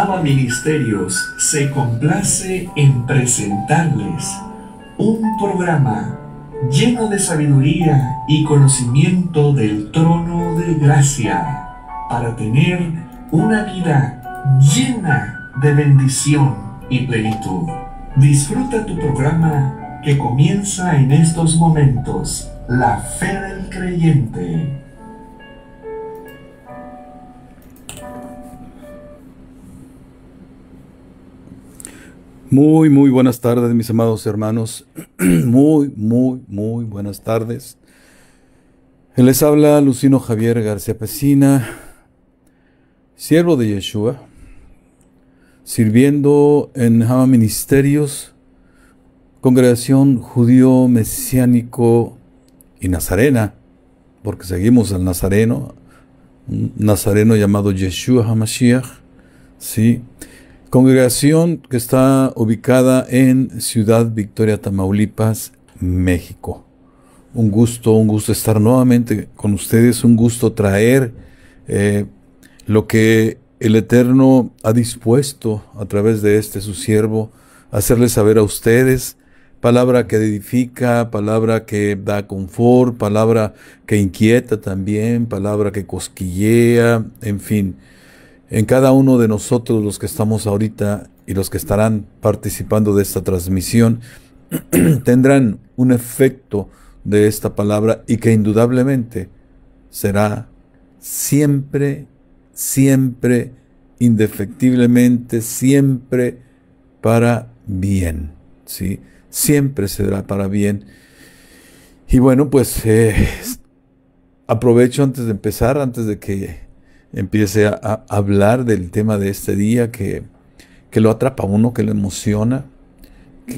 Java Ministerios se complace en presentarles un programa lleno de sabiduría y conocimiento del trono de gracia para tener una vida llena de bendición y plenitud. Disfruta tu programa que comienza en estos momentos, La Fe del Creyente. Muy buenas tardes, mis amados hermanos. Muy buenas tardes. Les habla Lucino Javier García Pesina, siervo de Yeshua, sirviendo en Java Ministerios, congregación judío mesiánico y nazarena, porque seguimos al nazareno, un nazareno llamado Yeshua HaMashiach, ¿sí? Congregación que está ubicada en Ciudad Victoria, Tamaulipas, México. Un gusto estar nuevamente con ustedes, un gusto traer lo que el Eterno ha dispuesto a través de su siervo, hacerles saber a ustedes, palabra que edifica, palabra que da confort, palabra que inquieta también, palabra que cosquillea, en fin. En cada uno de nosotros, los que estamos ahorita y los que estarán participando de esta transmisión, tendrán un efecto de esta palabra y que indudablemente será siempre, indefectiblemente, siempre para bien, ¿sí? Siempre será para bien. Y bueno, pues aprovecho antes de empezar, antes de que empiece a hablar del tema de este día que lo atrapa a uno, que lo emociona,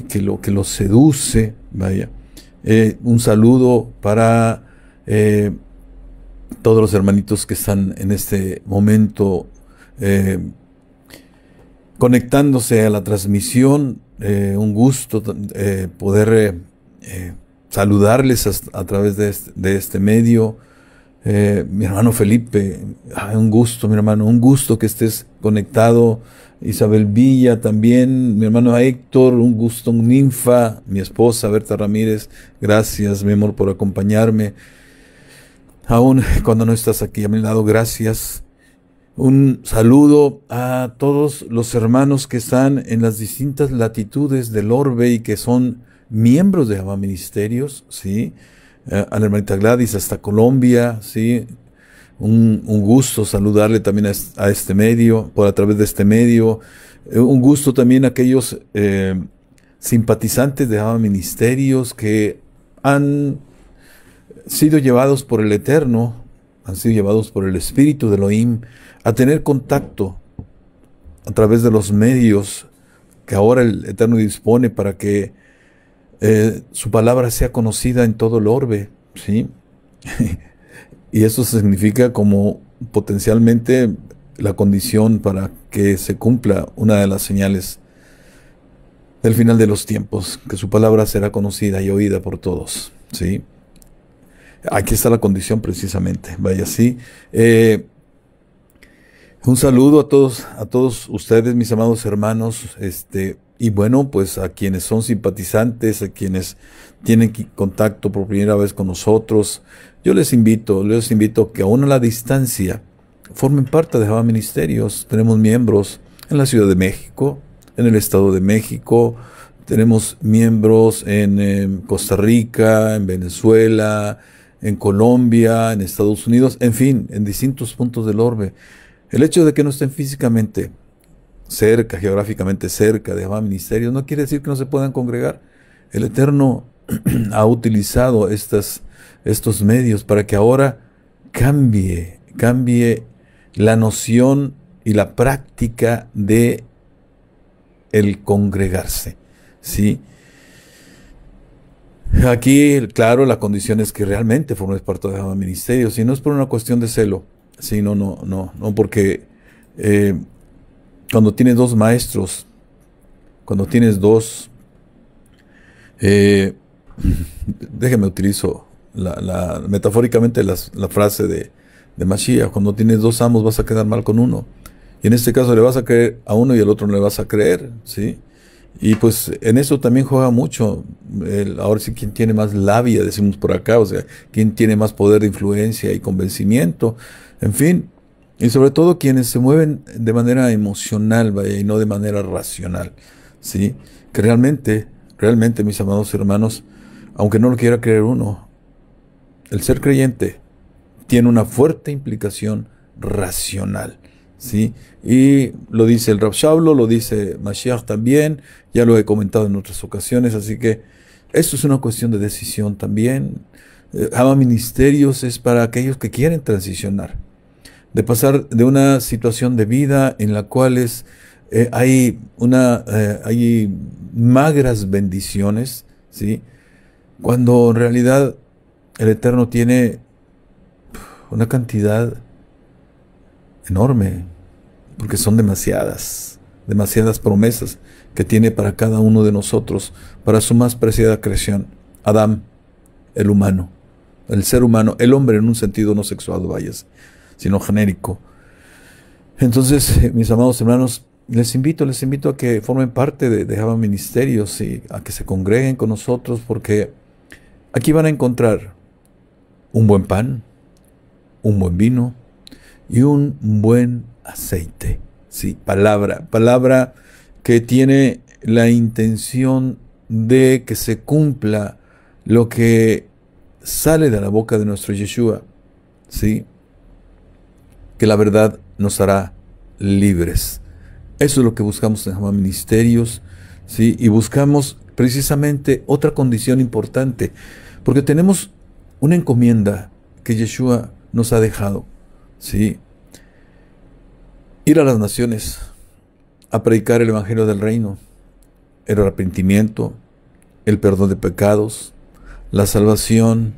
que lo seduce, vaya. Un saludo para todos los hermanitos que están en este momento conectándose a la transmisión. Un gusto poder saludarles a través de este medio. Mi hermano Felipe, un gusto, mi hermano, un gusto que estés conectado. Isabel Villa también, mi hermano Héctor, un gusto. Ninfa, mi esposa Berta Ramírez, gracias, mi amor, por acompañarme. Aún cuando no estás aquí a mi lado, gracias. Un saludo a todos los hermanos que están en las distintas latitudes del orbe y que son miembros de Java Ministerios, ¿sí? A la hermanita Gladys hasta Colombia, ¿sí? Un gusto saludarle también a este medio, a través de este medio. Un gusto también a aquellos simpatizantes de Java Ministerios que han sido llevados por el Eterno, han sido llevados por el Espíritu de Elohim a tener contacto a través de los medios que ahora el Eterno dispone para que su palabra sea conocida en todo el orbe, ¿sí? Y eso significa como potencialmente la condición para que se cumpla una de las señales del final de los tiempos, que su palabra será conocida y oída por todos, ¿sí? Aquí está la condición precisamente, vaya, sí. Un saludo a todos ustedes, mis amados hermanos, y bueno, pues a quienes son simpatizantes, a quienes tienen contacto por primera vez con nosotros, yo les invito que aún a la distancia formen parte de Java Ministerios. Tenemos miembros en la Ciudad de México, en el Estado de México, tenemos miembros en Costa Rica, en Venezuela, en Colombia, en Estados Unidos, en fin, en distintos puntos del orbe. El hecho de que no estén físicamente cerca, geográficamente cerca de Java Ministerios, no quiere decir que no se puedan congregar. El Eterno ha utilizado estos medios para que ahora cambie la noción y la práctica de el congregarse, ¿sí? Aquí, claro, la condición es que realmente formes parte de Java Ministerios, y no es por una cuestión de celo, sí, no, porque cuando tienes dos maestros, cuando tienes dos, déjeme utilizo metafóricamente la frase de Mashiach: cuando tienes dos amos vas a quedar mal con uno. Y en este caso le vas a creer a uno y al otro no le vas a creer, ¿sí? Y pues en eso también juega mucho, ahora sí, quién tiene más labia, decimos por acá, o sea, quién tiene más poder de influencia y convencimiento, en fin, y sobre todo quienes se mueven de manera emocional, vaya, y no de manera racional, ¿sí? Que realmente, mis amados hermanos, aunque no lo quiera creer uno, el ser creyente tiene una fuerte implicación racional, ¿sí? Y lo dice el Rab Shablo, lo dice Mashiach también, ya lo he comentado en otras ocasiones, así que esto es una cuestión de decisión también. Haba Ministerios es para aquellos que quieren transicionar, de pasar de una situación de vida en la cual hay magras bendiciones, ¿sí? Cuando en realidad el Eterno tiene una cantidad enorme, porque son demasiadas promesas que tiene para cada uno de nosotros, para su más preciada creación, Adán, el humano, el ser humano, el hombre en un sentido no sexual, vayas, sino genérico. Entonces, mis amados hermanos, les invito a que formen parte de Haba Ministerios y a que se congreguen con nosotros, porque aquí van a encontrar un buen pan, un buen vino y un buen aceite. Sí, palabra que tiene la intención de que se cumpla lo que sale de la boca de nuestro Yeshua, ¿sí? Que la verdad nos hará libres. Eso es lo que buscamos en Haba Ministerios, ¿sí? Y buscamos precisamente otra condición importante, porque tenemos una encomienda que Yeshua nos ha dejado, ¿sí? Ir a las naciones a predicar el Evangelio del Reino, el arrepentimiento, el perdón de pecados, la salvación,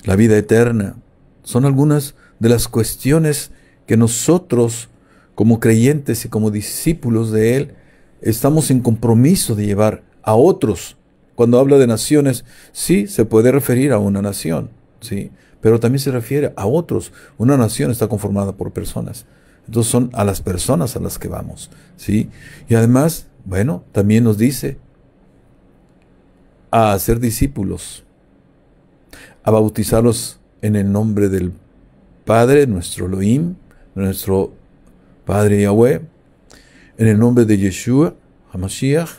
la vida eterna. Son algunas de las cuestiones que nosotros, como creyentes y como discípulos de Él, estamos en compromiso de llevar a otros. Cuando habla de naciones, sí, se puede referir a una nación, sí, pero también se refiere a otros. Una nación está conformada por personas. Entonces son a las personas a las que vamos, ¿sí? Y además, bueno, también nos dice a hacer discípulos, a bautizarlos en el nombre del Padre, nuestro Elohim, nuestro Padre Yahweh, en el nombre de Yeshua, HaMashiach,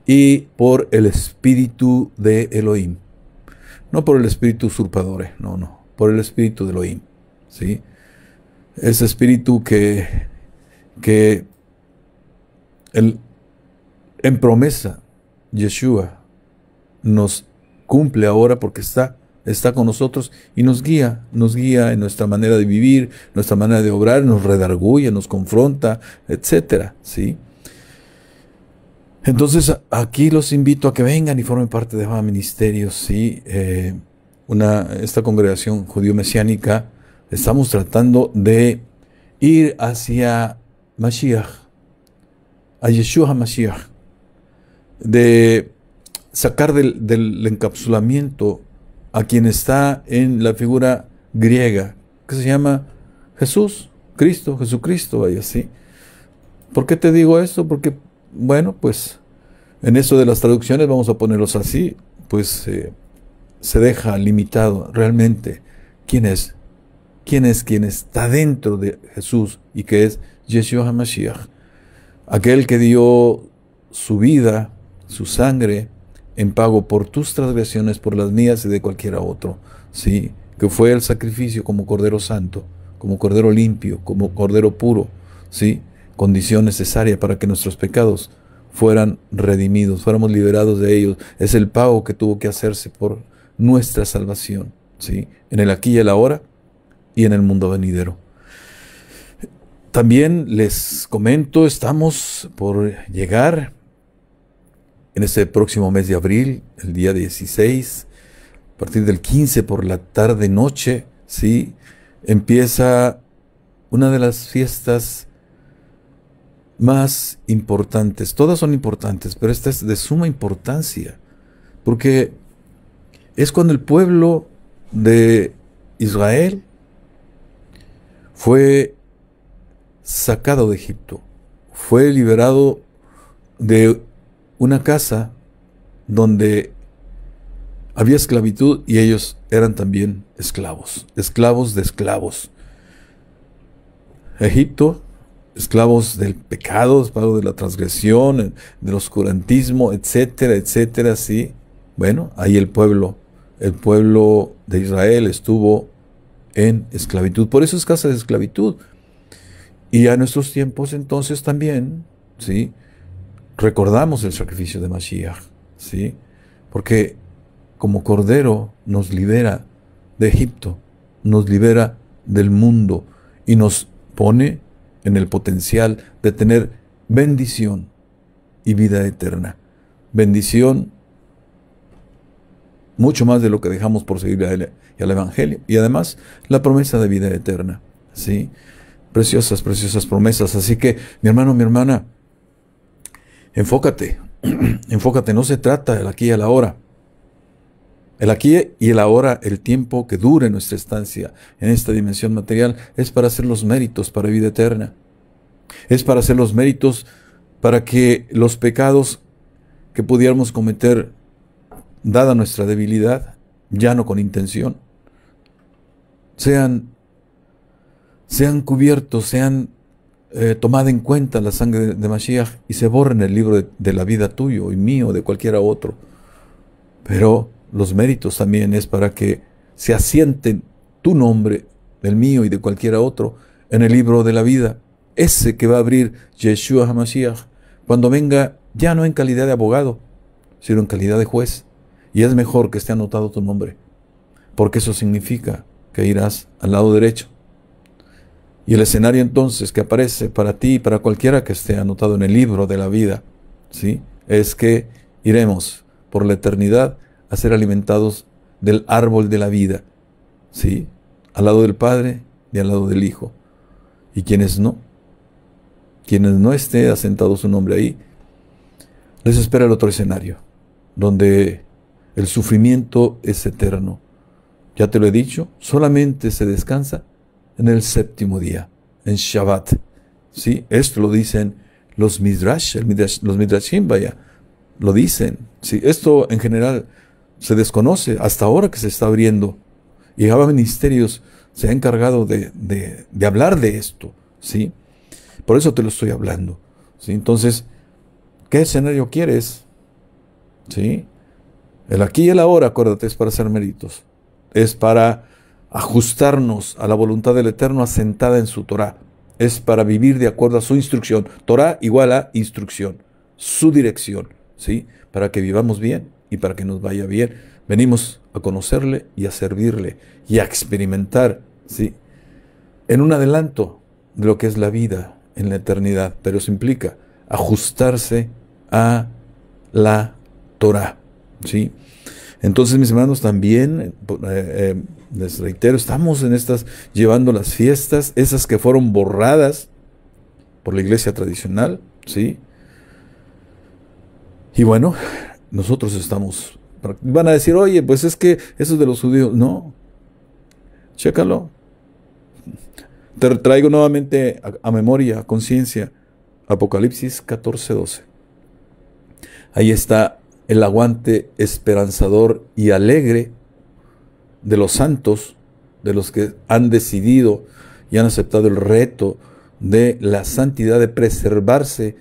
y por el Espíritu de Elohim. No por el Espíritu usurpador, no, por el Espíritu de Elohim, ¿sí? Ese Espíritu que en promesa Yeshua nos cumple ahora, porque está con nosotros y nos guía en nuestra manera de vivir, nuestra manera de obrar, nos redarguye, nos confronta, etcétera, ¿sí? Entonces, aquí los invito a que vengan y formen parte de Haba Ministerios, ¿sí? Esta congregación judío-mesiánica, estamos tratando de ir hacia Mashiach, a Yeshua HaMashiach, de sacar del encapsulamiento a quien está en la figura griega, que se llama Jesús, Jesucristo, vaya así. ¿Por qué te digo esto? Porque, bueno, pues en eso de las traducciones, vamos a ponerlos así, pues se deja limitado realmente quién es quien está dentro de Jesús, y que es Yeshua HaMashiach, aquel que dio su vida, su sangre, en pago por tus transgresiones, por las mías y de cualquiera otro, ¿sí? Que fue el sacrificio como Cordero Santo, como Cordero limpio, como Cordero puro, ¿sí? Condición necesaria para que nuestros pecados fueran redimidos, fuéramos liberados de ellos. Es el pago que tuvo que hacerse por nuestra salvación, ¿sí? En el aquí y el ahora y en el mundo venidero. También les comento, estamos por llegar en este próximo mes de abril, el día 16, a partir del 15 por la tarde-noche, ¿sí? Empieza una de las fiestas más importantes. Todas son importantes, pero esta es de suma importancia, porque es cuando el pueblo de Israel fue sacado de Egipto. Fue liberado de una casa donde había esclavitud y ellos eran también esclavos, esclavos de esclavos. Egipto, esclavos del pecado, esclavos de la transgresión, del oscurantismo, etcétera, etcétera, sí. Bueno, ahí el pueblo de Israel estuvo en esclavitud. Por eso es casa de esclavitud. Y a nuestros tiempos entonces también, ¿sí?, recordamos el sacrificio de Mashiach, ¿sí?, porque como Cordero nos libera de Egipto, nos libera del mundo y nos pone en el potencial de tener bendición y vida eterna. Bendición mucho más de lo que dejamos por seguir a él y al Evangelio. Y además la promesa de vida eterna, ¿sí? Preciosas, preciosas promesas. Así que, mi hermano, mi hermana, enfócate, enfócate. No se trata del aquí y el ahora. El aquí y el ahora, el tiempo que dure nuestra estancia en esta dimensión material, es para hacer los méritos para vida eterna. Es para hacer los méritos para que los pecados que pudiéramos cometer, dada nuestra debilidad, ya no con intención, sean cubiertos, sean tomada en cuenta la sangre de Mashiach y se borren el libro de la vida tuyo y mío, de cualquiera otro. Pero los méritos también es para que se asienten tu nombre, el mío y de cualquiera otro, en el libro de la vida, ese que va a abrir Yeshua HaMashiach, cuando venga ya no en calidad de abogado, sino en calidad de juez. Y es mejor que esté anotado tu nombre, porque eso significa que irás al lado derecho. Y el escenario entonces que aparece para ti y para cualquiera que esté anotado en el libro de la vida, ¿sí?, es que iremos por la eternidad a ser alimentados del árbol de la vida, ¿sí?, al lado del Padre y al lado del Hijo. Y quienes no esté asentado su nombre ahí, les espera el otro escenario, donde el sufrimiento es eterno. Ya te lo he dicho, solamente se descansa en el séptimo día, en Shabbat. ¿Sí? Esto lo dicen los los Midrashim, vaya, lo dicen. ¿Sí? Esto en general se desconoce hasta ahora que se está abriendo. Y Java Ministerios se ha encargado de hablar de esto. ¿Sí? Por eso te lo estoy hablando. ¿Sí? Entonces, ¿qué escenario quieres? ¿Sí? El aquí y el ahora, acuérdate, es para hacer méritos. Es para ajustarnos a la voluntad del Eterno asentada en su Torah. Es para vivir de acuerdo a su instrucción. Torah igual a instrucción, su dirección, ¿sí? Para que vivamos bien y para que nos vaya bien. Venimos a conocerle y a servirle y a experimentar, ¿sí?, en un adelanto de lo que es la vida en la eternidad. Pero eso implica ajustarse a la Torah, ¿sí? Entonces, mis hermanos, también les reitero, estamos llevando las fiestas, esas que fueron borradas por la iglesia tradicional, ¿sí? Y bueno, nosotros estamos, van a decir, oye, pues es que eso es de los judíos. No, chécalo. Te traigo nuevamente a memoria, a conciencia, Apocalipsis 14:12. Ahí está el aguante esperanzador y alegre de los santos, de los que han decidido y han aceptado el reto de la santidad, de preservarse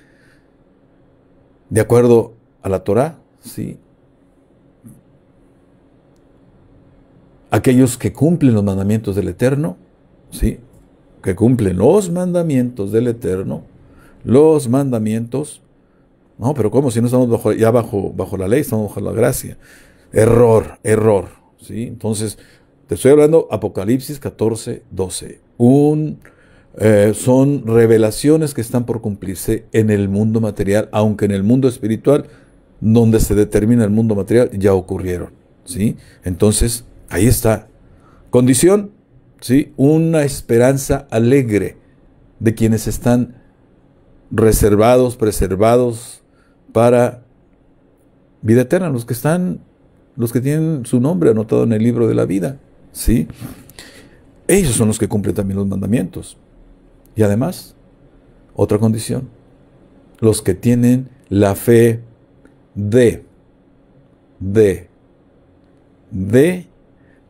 de acuerdo a la Torah, ¿sí? Aquellos que cumplen los mandamientos del Eterno, ¿sí?, que cumplen los mandamientos del Eterno, los mandamientos. No, pero ¿cómo? Si no estamos bajo la ley, estamos bajo la gracia. Error, ¿sí? Entonces, te estoy hablando Apocalipsis 14:12. Son revelaciones que están por cumplirse en el mundo material, aunque en el mundo espiritual, donde se determina el mundo material, ya ocurrieron, ¿sí? Entonces, ahí está. Condición, ¿sí?, una esperanza alegre de quienes están reservados, preservados para vida eterna, los que tienen su nombre anotado en el libro de la vida, ¿sí? Ellos son los que cumplen también los mandamientos. Y además, Otra condición, los que tienen la fe de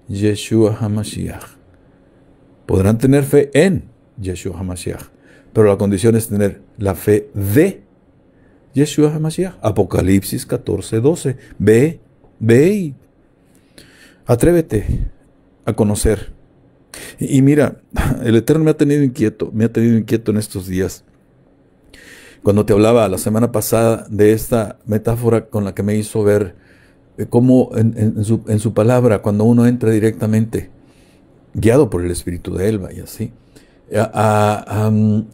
Yeshua HaMashiach. Podrán tener fe en Yeshua HaMashiach, pero la condición es tener la fe de Yeshua HaMashiach. Apocalipsis 14:12. Ve y atrévete a conocer. Y mira, el Eterno me ha tenido inquieto en estos días. Cuando te hablaba la semana pasada de esta metáfora con la que me hizo ver cómo en su palabra, cuando uno entra directamente, guiado por el Espíritu de Él, vaya así,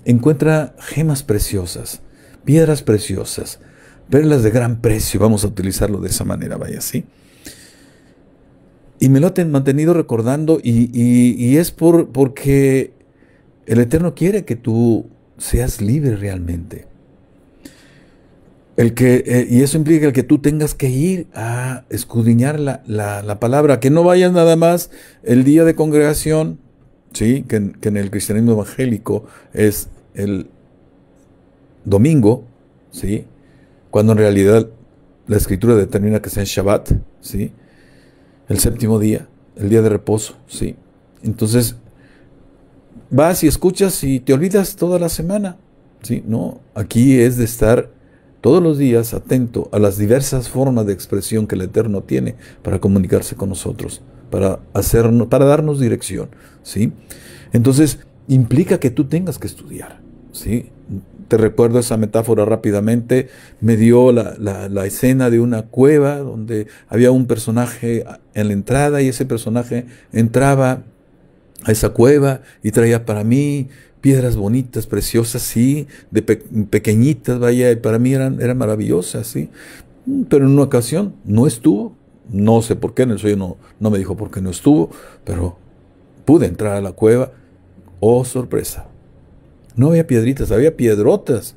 encuentra gemas preciosas, piedras preciosas, perlas de gran precio, vamos a utilizarlo de esa manera, vaya así. Y me lo he mantenido recordando y es porque el Eterno quiere que tú seas libre realmente. Y eso implica el que tú tengas que ir a escudriñar la palabra, que no vayas nada más el día de congregación, ¿sí? que en el cristianismo evangélico es el domingo, ¿sí? Cuando en realidad la Escritura determina que sea en Shabbat, ¿sí? El séptimo día, el día de reposo, ¿sí? Entonces, vas y escuchas y te olvidas toda la semana, ¿sí? No, aquí es de estar todos los días atento a las diversas formas de expresión que el Eterno tiene para comunicarse con nosotros, para darnos dirección, ¿sí? Entonces, implica que tú tengas que estudiar, ¿sí? Te recuerdo esa metáfora rápidamente. Me dio la escena de una cueva donde había un personaje en la entrada y ese personaje entraba a esa cueva y traía para mí piedras bonitas, preciosas, sí, pequeñitas, vaya, y para mí eran maravillosas, sí. Pero en una ocasión no estuvo, no sé por qué, en el sueño no me dijo por qué no estuvo, pero pude entrar a la cueva. Oh, sorpresa. No había piedritas, había piedrotas,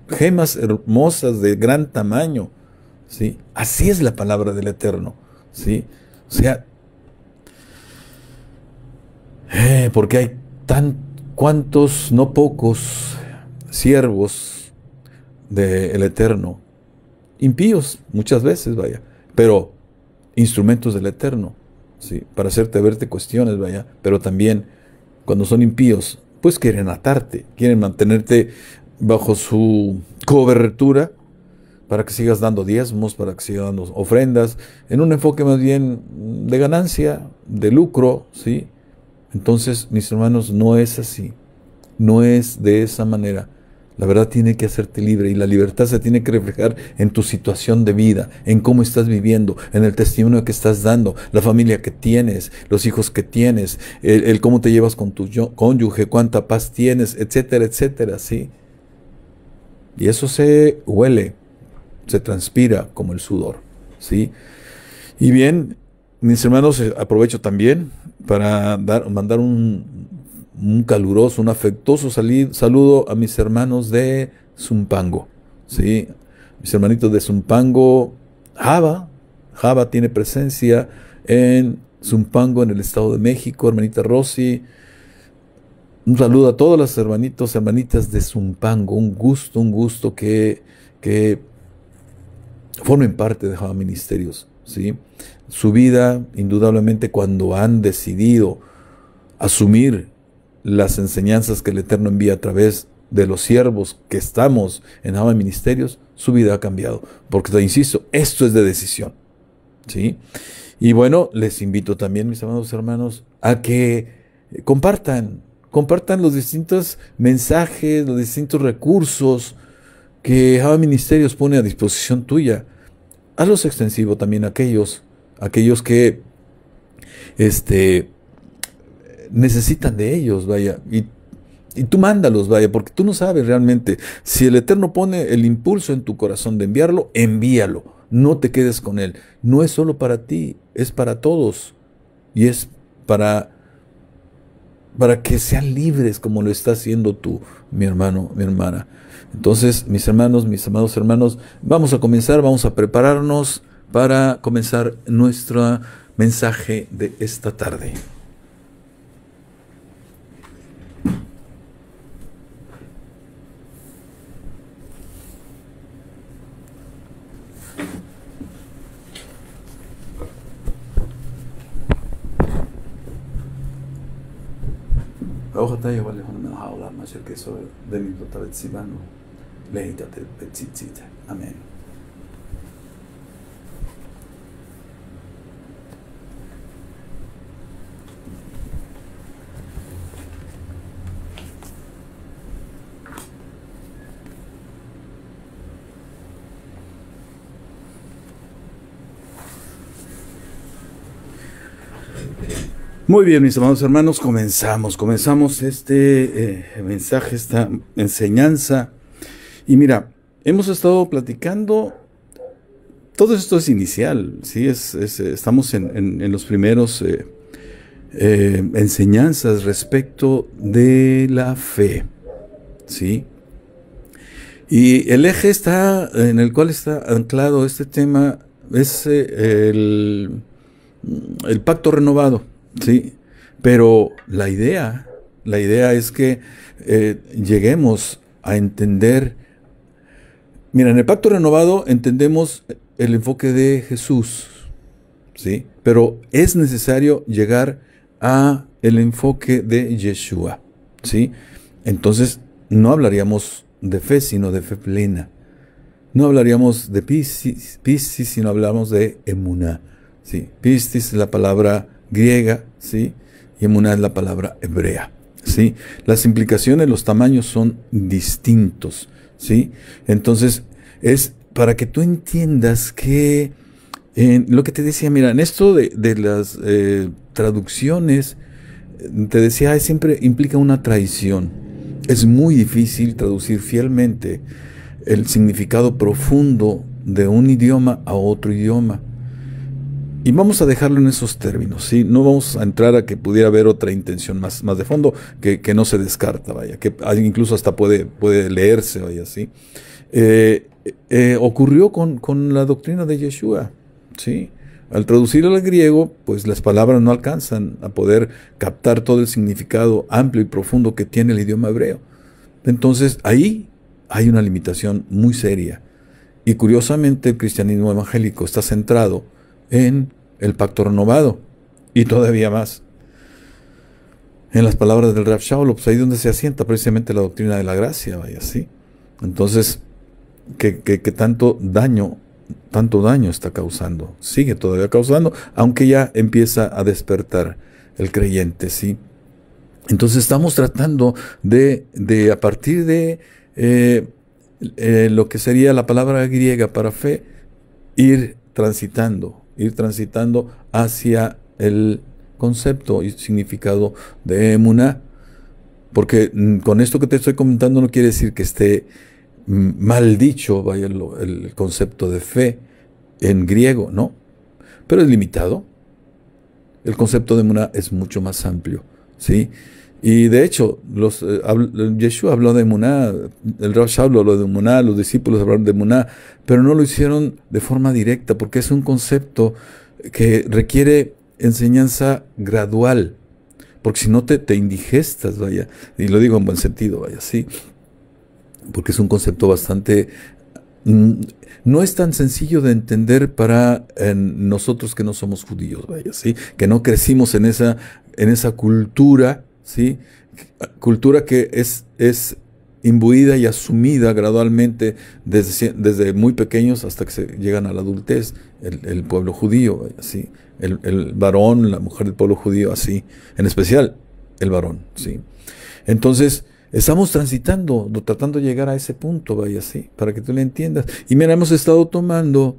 gemas hermosas de gran tamaño, ¿sí? Así es la palabra del Eterno, ¿sí? O sea, porque hay cuantos, no pocos, siervos del Eterno, impíos muchas veces, vaya, pero instrumentos del Eterno, ¿sí? Para verte cuestiones, vaya, pero también cuando son impíos, pues quieren atarte, quieren mantenerte bajo su cobertura para que sigas dando diezmos, para que sigas dando ofrendas, en un enfoque más bien de ganancia, de lucro, ¿sí? Entonces, mis hermanos, no es así, no es de esa manera. La verdad tiene que hacerte libre y la libertad se tiene que reflejar en tu situación de vida, en cómo estás viviendo, en el testimonio que estás dando, la familia que tienes, los hijos que tienes, el cómo te llevas con tu cónyuge, cuánta paz tienes, etcétera, etcétera, ¿sí? Y eso se huele, se transpira como el sudor, ¿sí? Y bien, mis hermanos, aprovecho también para mandar un caluroso, un afectuoso saludo a mis hermanos de Zumpango, ¿sí? Mis hermanitos de Zumpango. Java tiene presencia en Zumpango, en el Estado de México, hermanita Rosy. Un saludo a todos los hermanitos, hermanitas de Zumpango. Un gusto que formen parte de Java Ministerios, ¿sí? Su vida, indudablemente, cuando han decidido asumir las enseñanzas que el Eterno envía a través de los siervos que estamos en Java Ministerios, su vida ha cambiado. Porque, te insisto, esto es de decisión, ¿sí? Y bueno, les invito también, mis amados hermanos, a que compartan los distintos mensajes, los distintos recursos que Java Ministerios pone a disposición tuya. Hazlos extensivo también a aquellos que necesitan de ellos, vaya, y tú mándalos, vaya, porque tú no sabes realmente. Si el Eterno pone el impulso en tu corazón de enviarlo, envíalo, no te quedes con él. No es solo para ti, es para todos, y es para que sean libres como lo estás haciendo tú, mi hermano, mi hermana. Entonces, mis hermanos, mis amados hermanos, vamos a prepararnos para comenzar nuestro mensaje de esta tarde. Ojataya vale hona haula macher que soy de mi totalitsibano. Leitate betsitzite. Amén. Muy bien, mis amados hermanos, comenzamos este mensaje, esta enseñanza. Y mira, hemos estado platicando, todo esto es inicial, ¿sí? Estamos en los primeros enseñanzas respecto de la fe, ¿sí? Y el eje en el cual está anclado este tema es el pacto renovado. Sí, pero la idea es que lleguemos a entender. Mira, en el pacto renovado entendemos el enfoque de Jesús, ¿sí? Pero es necesario llegar a el enfoque de Yeshua, ¿sí? Entonces no hablaríamos de fe, sino de fe plena. No hablaríamos de pistis, sino hablamos de emuná, ¿sí? Pistis es la palabra griega, ¿sí? Y emuná es la palabra hebrea, ¿sí? Las implicaciones, los tamaños son distintos, ¿sí? Entonces, es para que tú entiendas que lo que te decía, mira, en esto de las traducciones, te decía, siempre implica una traición. Es muy difícil traducir fielmente el significado profundo de un idioma a otro idioma. Y vamos a dejarlo en esos términos, ¿sí? No vamos a entrar a que pudiera haber otra intención más de fondo que no se descarta, vaya, que incluso hasta puede leerse, vaya, ¿sí? Ocurrió con la doctrina de Yeshua, ¿sí? Al traducirlo al griego, pues las palabras no alcanzan a poder captar todo el significado amplio y profundo que tiene el idioma hebreo. Entonces, ahí hay una limitación muy seria. Y curiosamente, el cristianismo evangélico está centrado en el pacto renovado, y todavía más en las palabras del Rav Shaul, pues ahí donde se asienta precisamente la doctrina de la gracia, vaya, ¿sí? Entonces, que tanto daño está causando, sigue todavía causando, aunque ya empieza a despertar el creyente, ¿sí? Entonces estamos tratando de a partir de lo que sería la palabra griega para fe, ir transitando hacia el concepto y significado de emuná, porque con esto que te estoy comentando no quiere decir que esté mal dicho, vaya, el concepto de fe en griego, no, pero es limitado. El concepto de emuná es mucho más amplio, ¿sí? Y de hecho, Yeshua habló de emuná, el Rav Shaul habló de emuná, los discípulos hablaron de emuná, pero no lo hicieron de forma directa, porque es un concepto que requiere enseñanza gradual, porque si no te indigestas, vaya, y lo digo en buen sentido, vaya, sí, porque es un concepto bastante... no es tan sencillo de entender para nosotros que no somos judíos, vaya, ¿sí? Que no crecimos en esa cultura, ¿sí? Cultura que es imbuida y asumida gradualmente desde muy pequeños hasta que se llegan a la adultez, el pueblo judío, vaya, ¿sí? El varón, la mujer del pueblo judío, así, en especial el varón, ¿sí? Entonces, estamos transitando, tratando de llegar a ese punto, vaya, sí, para que tú le entiendas. Y mira, hemos estado tomando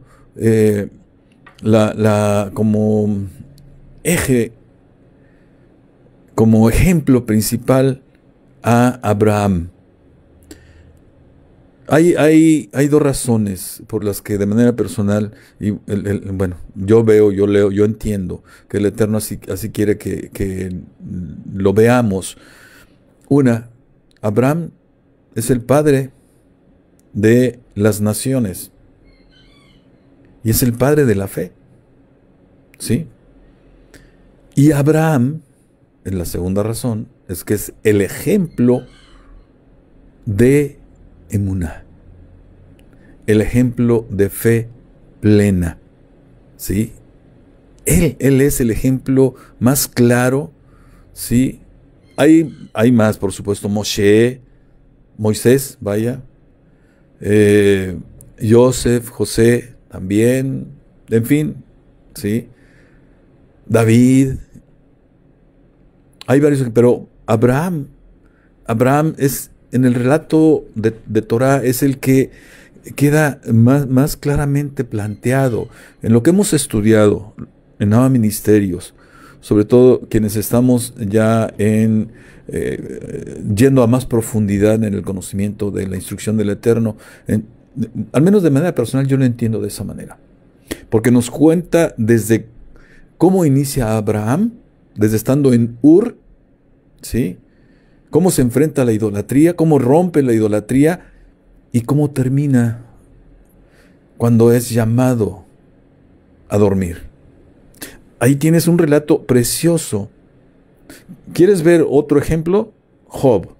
como eje, como ejemplo principal a Abraham. Hay dos razones por las que de manera personal, y bueno, yo leo, yo entiendo que el Eterno así quiere que lo veamos. Una, Abraham es el padre de las naciones y es el padre de la fe, ¿sí? Y Abraham, en la segunda razón, es que es el ejemplo de emuná, el ejemplo de fe plena, ¿sí? Él es el ejemplo más claro, ¿sí? Hay más, por supuesto, Moisés, vaya, Joseph, José también, en fin, ¿sí? David, hay varios, pero Abraham es, en el relato de Torah, es el que queda más claramente planteado. En lo que hemos estudiado en Nava Ministerios, sobre todo quienes estamos ya yendo a más profundidad en el conocimiento de la instrucción del Eterno, al menos de manera personal yo lo entiendo de esa manera, porque nos cuenta desde cómo inicia Abraham, desde estando en Ur, ¿sí? Cómo se enfrenta a la idolatría, cómo rompe la idolatría y cómo termina cuando es llamado a dormir. Ahí tienes un relato precioso. ¿Quieres ver otro ejemplo? Job.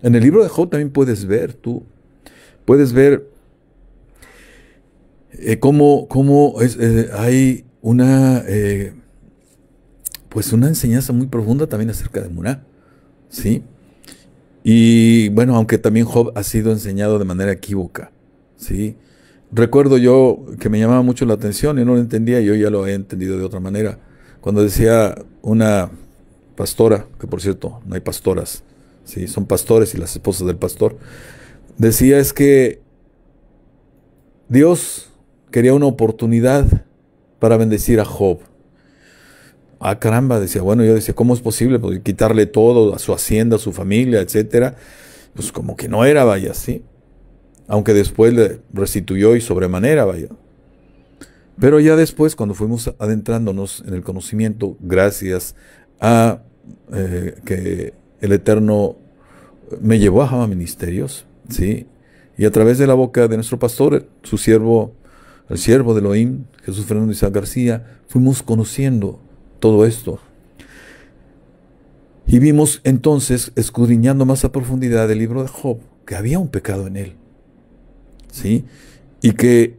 En el libro de Job también puedes ver cómo hay una enseñanza muy profunda también acerca de Emuná, ¿sí? Y bueno, aunque también Job ha sido enseñado de manera equívoca, ¿sí? Recuerdo yo que me llamaba mucho la atención y no lo entendía, yo ya lo he entendido de otra manera. Cuando decía una pastora, que por cierto no hay pastoras, ¿sí? Son pastores y las esposas del pastor, decía es que Dios quería una oportunidad para bendecir a Job. Ah, caramba, decía, bueno, yo decía, ¿cómo es posible? Pues quitarle todo, a su hacienda, a su familia, etcétera. Pues como que no era, vaya, ¿sí? Aunque después le restituyó y sobremanera, vaya. Pero ya después, cuando fuimos adentrándonos en el conocimiento, gracias a que el Eterno me llevó a Jama Ministerios, ¿sí? Y a través de la boca de nuestro pastor, su siervo, el siervo de Elohim, Jesús Fernando Isaac García, fuimos conociendo todo esto. Y vimos entonces, escudriñando más a profundidad el libro de Job, que había un pecado en él, ¿sí? Y que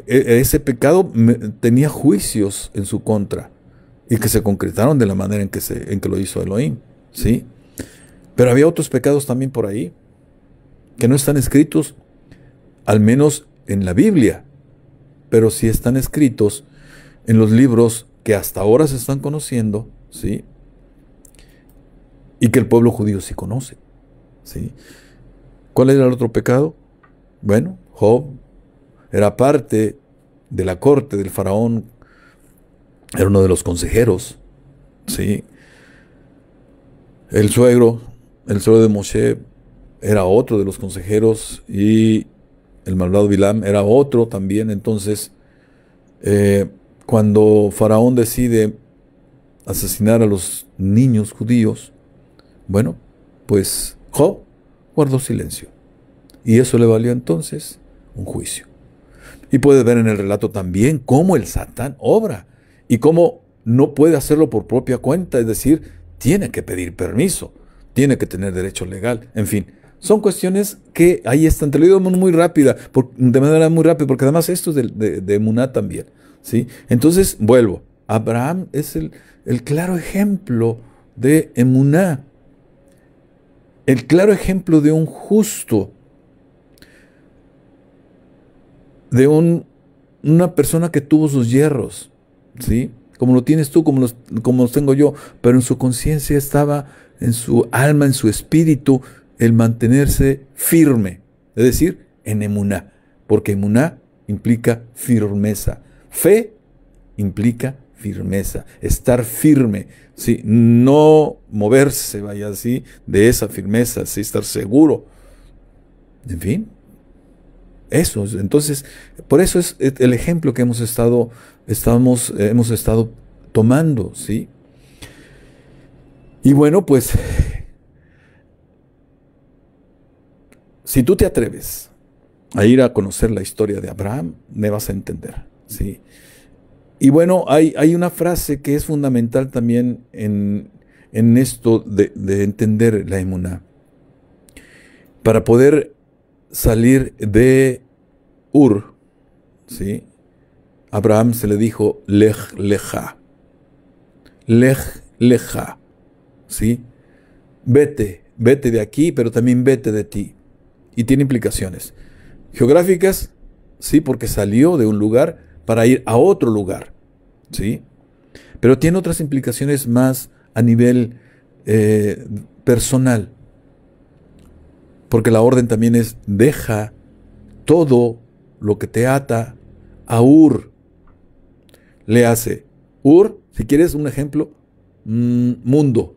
ese pecado tenía juicios en su contra y que se concretaron de la manera en que lo hizo Elohim, ¿sí? Pero había otros pecados también por ahí que no están escritos, al menos en la Biblia, pero sí están escritos en los libros que hasta ahora se están conociendo, ¿sí? Y que el pueblo judío sí conoce, ¿sí? ¿Cuál era el otro pecado? Bueno, Job era parte de la corte del faraón, era uno de los consejeros, ¿sí? El suegro de Moshe era otro de los consejeros y el malvado Bilam era otro también. Entonces, cuando Faraón decide asesinar a los niños judíos, bueno, pues Job guardó silencio. Y eso le valió entonces un juicio. Y puedes ver en el relato también cómo el Satán obra y cómo no puede hacerlo por propia cuenta, es decir, tiene que pedir permiso, tiene que tener derecho legal, en fin. Son cuestiones que ahí están, te lo digo muy rápida, de manera muy rápida, porque además esto es de Emuná también, ¿sí? Entonces, vuelvo, Abraham es el claro ejemplo de Emuná, el claro ejemplo de un justo, de una persona que tuvo sus yerros, ¿sí? Como lo tienes tú, como los tengo yo, pero en su conciencia estaba, en su alma, en su espíritu, el mantenerse firme, es decir, en Emuná, porque Emuná implica firmeza, fe implica firmeza, estar firme, ¿sí? No moverse, vaya así, de esa firmeza, ¿sí? Estar seguro, en fin. Eso, entonces, por eso es el ejemplo que hemos estado tomando, ¿sí? Y bueno, pues, si tú te atreves a ir a conocer la historia de Abraham, me vas a entender, ¿sí? Y bueno, hay una frase que es fundamental también en esto de entender la emuná. Para poder salir de Ur, ¿sí? Abraham se le dijo Lej Leja. Lej Leja, ¿sí? Vete de aquí, pero también vete de ti. Y tiene implicaciones geográficas, sí, porque salió de un lugar para ir a otro lugar, ¿sí? Pero tiene otras implicaciones más a nivel personal, porque la orden también es: deja todo lo que te ata a Ur. Le hace Ur, si quieres un ejemplo, mundo,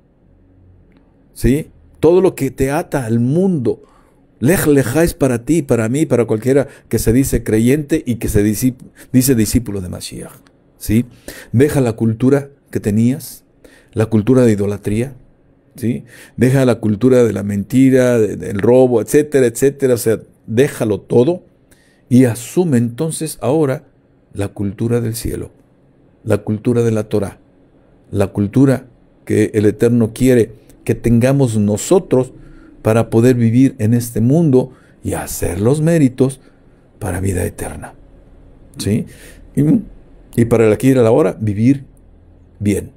¿sí? Todo lo que te ata al mundo. Lej Leja es para ti, para mí, para cualquiera que se dice creyente y que se dice discípulo de Mashiach, ¿sí? Deja la cultura que tenías, la cultura de idolatría, ¿sí? Deja la cultura de la mentira, del robo, etcétera, etcétera. O sea, déjalo todo y asume entonces ahora la cultura del cielo, la cultura de la Torah, la cultura que el Eterno quiere que tengamos nosotros para poder vivir en este mundo y hacer los méritos para vida eterna, ¿sí? Y para el aquí y el ahora, vivir bien,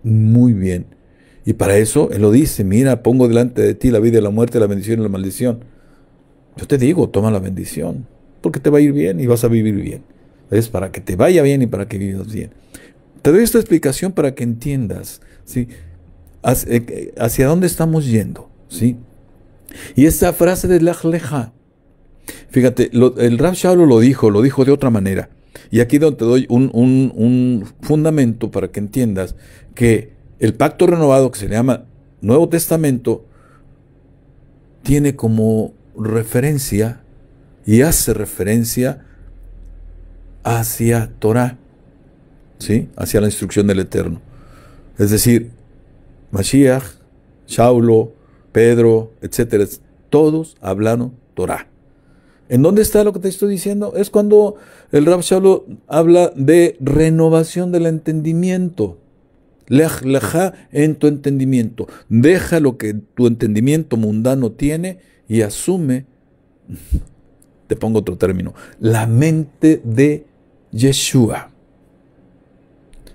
muy bien. Y para eso Él lo dice: mira, pongo delante de ti la vida y la muerte, la bendición y la maldición. Yo te digo, toma la bendición, porque te va a ir bien y vas a vivir bien. Es para que te vaya bien y para que vivas bien. Te doy esta explicación para que entiendas, ¿sí?, hacia dónde estamos yendo, ¿sí? Y esta frase de Lej Leja, fíjate, el Rav Shaul lo dijo de otra manera. Y aquí donde te doy un fundamento para que entiendas que el pacto renovado, que se le llama Nuevo Testamento, tiene como referencia y hace referencia hacia Torah, ¿sí? Hacia la instrucción del Eterno. Es decir, Mashiach, Shaulo, Pedro, etcétera, todos hablaron Torah. ¿En dónde está lo que te estoy diciendo? Es cuando el Rav Shaul habla de renovación del entendimiento. Lej Leja en tu entendimiento. Deja lo que tu entendimiento mundano tiene y asume, te pongo otro término, la mente de Yeshua.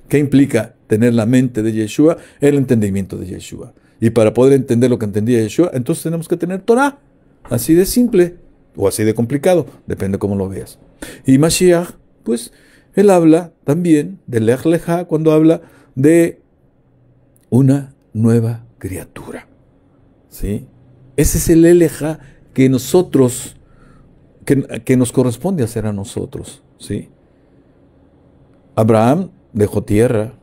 ¿Qué implica tener la mente de Yeshua? El entendimiento de Yeshua. Y para poder entender lo que entendía Yeshua, entonces tenemos que tener Torah. Así de simple o así de complicado, depende cómo lo veas. Y Mashiach, pues, él habla también de Lej Leja cuando habla de una nueva criatura, ¿sí? Ese es el Eleja que nosotros, que nos corresponde hacer a nosotros, ¿sí? Abraham dejó tierra,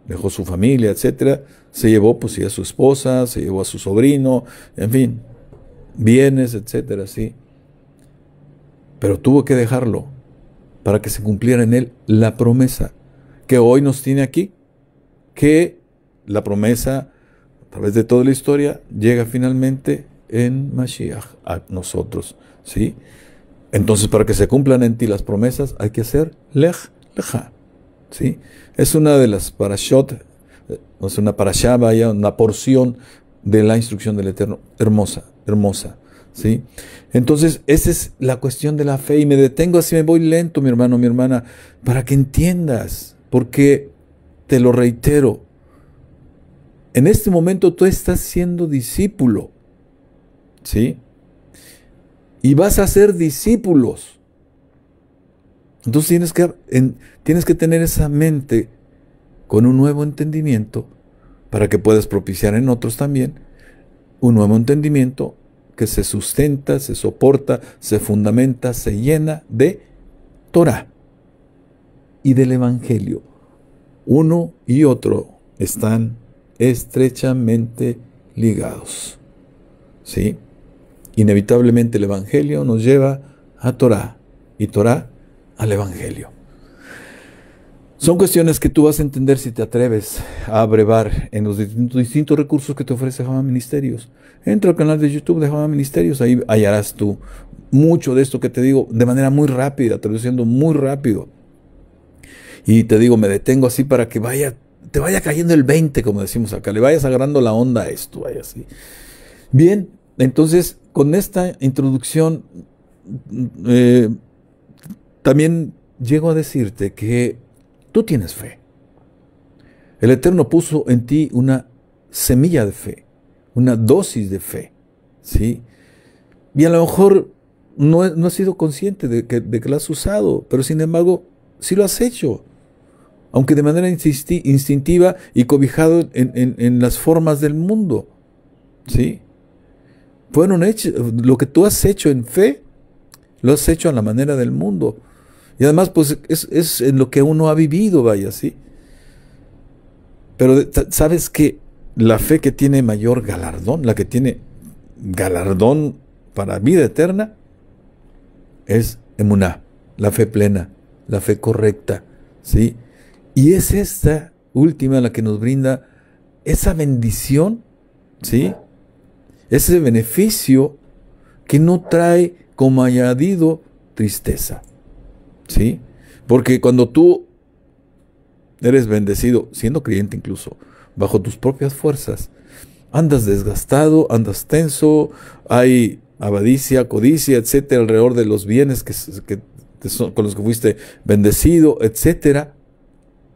dejó su familia, etcétera, se llevó pues sí a su esposa, se llevó a su sobrino, en fin, bienes, etcétera, sí. Pero tuvo que dejarlo para que se cumpliera en él la promesa que hoy nos tiene aquí, que la promesa a través de toda la historia llega finalmente en Mashiach a nosotros, ¿sí? Entonces, para que se cumplan en ti las promesas, hay que hacer Lej Leja, ¿sí? Es una de las parashot, es una parashá, vaya, una porción de la instrucción del Eterno, hermosa, hermosa, ¿sí? Entonces, esa es la cuestión de la fe, y me detengo así, me voy lento, mi hermano, mi hermana, para que entiendas, porque te lo reitero, en este momento tú estás siendo discípulo, ¿sí? Y vas a ser discípulos. Entonces tienes que tener esa mente con un nuevo entendimiento para que puedas propiciar en otros también un nuevo entendimiento que se sustenta, se soporta, se fundamenta, se llena de Torah y del Evangelio. Uno y otro están estrechamente ligados, ¿sí? Inevitablemente el Evangelio nos lleva a Torah y Torah al Evangelio. Son cuestiones que tú vas a entender si te atreves a abrevar en los distintos recursos que te ofrece Jama Ministerios. Entra al canal de YouTube de Jama Ministerios, ahí hallarás tú mucho de esto que te digo de manera muy rápida, traduciendo muy rápido. Y te digo, me detengo así para que te vaya cayendo el 20, como decimos acá, le vayas agarrando la onda a esto, vaya así. Bien, entonces, con esta introducción, también llego a decirte que tú tienes fe. El Eterno puso en ti una semilla de fe, una dosis de fe, ¿sí? Y a lo mejor no has sido consciente de que la has usado, pero sin embargo, sí lo has hecho. Aunque de manera instintiva y cobijado en las formas del mundo, ¿sí? Fueron hechos, lo que tú has hecho en fe, lo has hecho a la manera del mundo. Y además, pues, es en lo que uno ha vivido, vaya, ¿sí? Pero sabes que la fe que tiene mayor galardón, la que tiene galardón para vida eterna, es emuná, la fe plena, la fe correcta, ¿sí? Y es esta última la que nos brinda esa bendición, ¿sí? Ese beneficio que no trae como añadido tristeza, ¿sí? Porque cuando tú eres bendecido, siendo creyente incluso, bajo tus propias fuerzas, andas desgastado, andas tenso, hay avaricia, codicia, etcétera, alrededor de los bienes con los que fuiste bendecido, etcétera.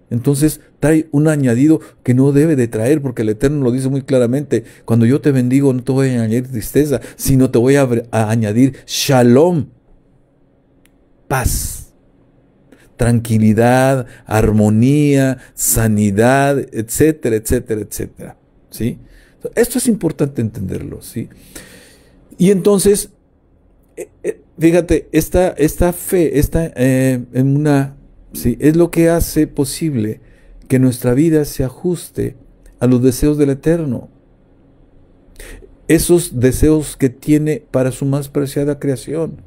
Entonces trae un añadido que no debe de traer, porque el Eterno lo dice muy claramente: cuando yo te bendigo no te voy a añadir tristeza, sino te voy a añadir shalom, paz, tranquilidad, armonía, sanidad, etcétera, etcétera, etcétera, ¿sí? Esto es importante entenderlo, ¿sí? Y entonces, fíjate, esta fe, ¿sí?, es lo que hace posible que nuestra vida se ajuste a los deseos del Eterno. Esos deseos que tiene para su más preciada creación.